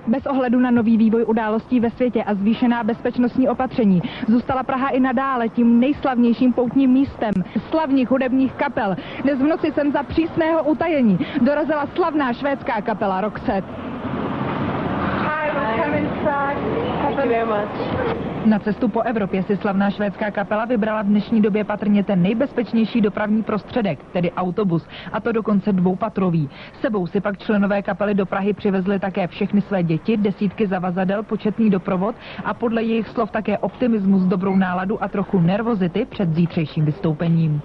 Bez ohledu na nový vývoj událostí ve světě a zvýšená bezpečnostní opatření zůstala Praha i nadále tím nejslavnějším poutním místem slavných hudebních kapel. Dnes v noci sem za přísného utajení dorazila slavná švédská kapela Roxette. Na cestu po Evropě si slavná švédská kapela vybrala v dnešní době patrně ten nejbezpečnější dopravní prostředek, tedy autobus, a to dokonce dvoupatrový. Sebou si pak členové kapely do Prahy přivezli také všechny své děti, desítky zavazadel, početný doprovod a podle jejich slov také optimismus, dobrou náladu a trochu nervozity před zítřejším vystoupením.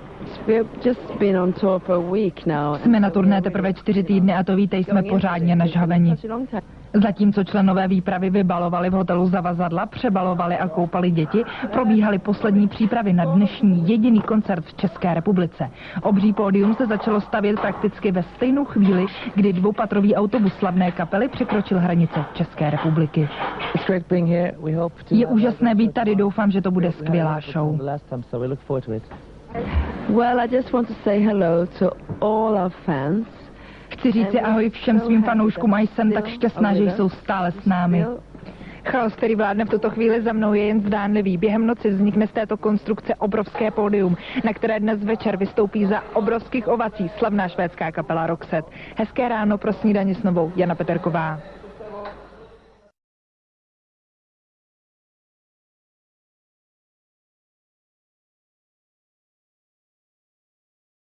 Jsme na turné teprve 4 týdny a to víte, jsme pořádně nažhaveni. Zatímco členové výpravy vybalovali v hotelu zavazadla, přebalovali a koupali děti, probíhaly poslední přípravy na dnešní jediný koncert v České republice. Obří pódium se začalo stavět prakticky ve stejnou chvíli, kdy dvoupatrový autobus slavné kapely překročil hranice České republiky. Je úžasné být tady, doufám, že to bude skvělá show. Well, I just want to say hello to all our fans. Chci říci ahoj všem svým fanouškům a jsem tak šťastná, že jsou stále s námi. Chaos, který vládne v tuto chvíli za mnou, je jen zdánlivý. Během noci vznikne z této konstrukce obrovské pódium, na které dnes večer vystoupí za obrovských ovací slavná švédská kapela Roxette. Hezké ráno pro Snídani s Novou, Jana Peterková.